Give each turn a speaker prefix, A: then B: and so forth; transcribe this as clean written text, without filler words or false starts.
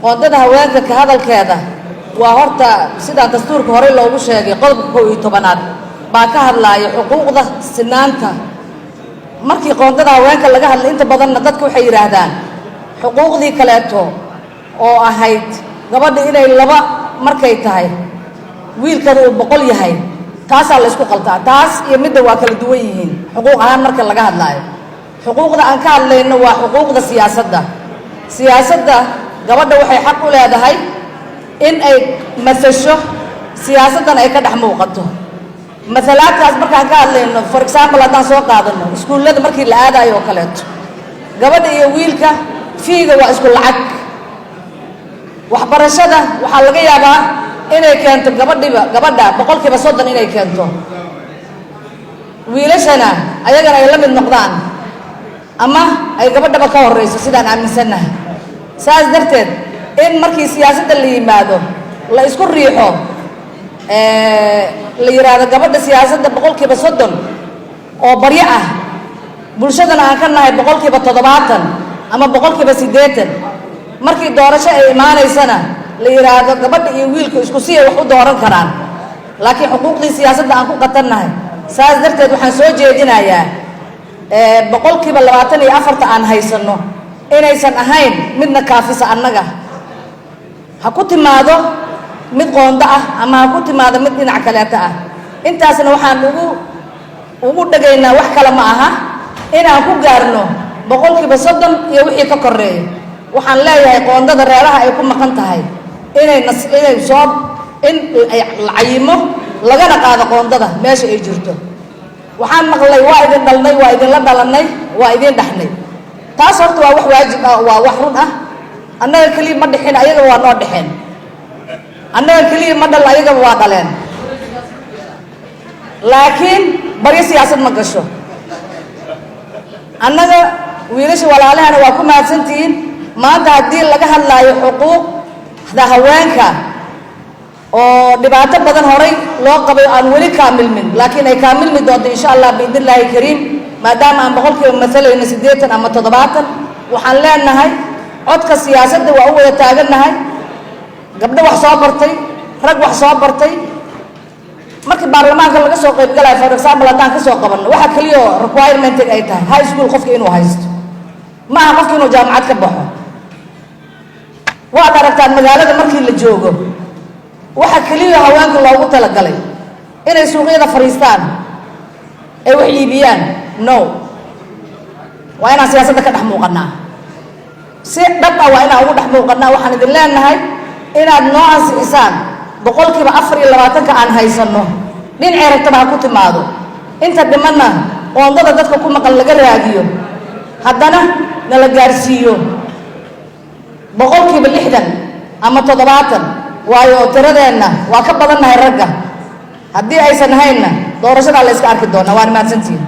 A: qoondada haweenka ka hadalkeeda waa horta sida dastuurka hore loogu sheegay qodobka 11aad baa ka hadlaaya xuquuqda sinaanta markii qoondada haweenka laga hadlay inta badan dadku waxay yiraahdaan xuquuqdii kaleeto oo ahayd gabadha inay laba markay tahay wiilkana uu 100 yahay taas la isku qaltaa taas iyo midda waa kala duwan yihiin xuquuq ahaan marka laga hadlaayo xuquuqda aan ka hadlayno waa xuquuqda siyaasadda gabadha waxay xaq u leedahay in ay masasho siyaasaddan ay ka dhex muuqato masalaadkaas markaan ka hadlayno for example haddaan soo qaadano iskuullada markii la aadayo oo kaleeto gabadha iyo wiilka fiiga waa isku lacag waxbarashada waxaa laga yaabaa inay keento gabadha 30% inay keento wiilashana ayagana ay la mid noqdaan ama ay gabadhaba ka horeyso sidaan aaminsanahay saas darteed in markii siyaasadda la yimaado la isku riixo la yiraahdo gabadha siyaasadda 30% oo baryo ah bulshadana aan ka nahay 70% ama 80% markii doorasho ay imaanaysana la yiraahdo gabadha iyo wiilku isku si wax u dooran karaan laakiin xuquuqdii siyaasadda aan ku qatannahay saas darteed waxaan soo jeedinayaa 24% aan haysano inaysan ahayn midna kaafisa annaga ha ku timaado mid qoonda ah ama ha ku timaado mid dhinac kaleeta ah intaasna waxaan ugu dhagaynaa wax kale ma aha inaan ku gaarno 30% iyo wixii ka koreeyo waxaan leeyahay qoondada reeraha ay ku maqan tahay inay lacayimo lagana qaado qoondada meesha ay jirto waxaan maqlay waa idin dhalnay waa idin la dhalanay waa idin dhaxnay taas horta waa wax waajib ah waa wax run ah annaga kaliya ma dhixin ayaga waa noo dhixin annaga kaliya ma dhal ayaga waa dhaleen laakiin bari siyaasad ma gasho annaga wiilasha walaalahana waa ku mahadsantihiin maanta haddii laga hadlaayo xuquuqda haweenka oo dhibaato badan horay loo qabay aan weli kaamilmin laakiin ay kaamilmi doonto insha Allah biidnillaahi kariim maadaama aan 100% masalayna 80 ama 70 waxaan leenahay codka siyaasadda waa u wada taagannahay gabdho wax soo bartay rag wax soo bartay markii baarlamaanka laga soo qayb galay for example haddaan ka soo qabanno waxa kaliya requirement ay tahay high school qofka inuu haysto ma aha qofka inuu jaamacad ka baxo waa aragtaan magaalada markii la joogo waxa kaliya haweenka loogu talagalay inay suuqyada fariistaan ay wax iibiyaan no waa inaan siyaasadda ka dhex muuqanaa si dhab ah waa inaan ugu dhex muuqanaa waxaan idin leenahay inaad noo ansixisaan 24% aan haysano dhinacii rabtaba ha ku timaado inta dhimanna qoondada dadka ku maqan laga raadiyo haddana nala gaarsiiyo 60% ama 70 waayo tiradeenna waa ka badannahay ragga haddii aysan hayna doorashada la iska arki doonaa waan mahadsantihiin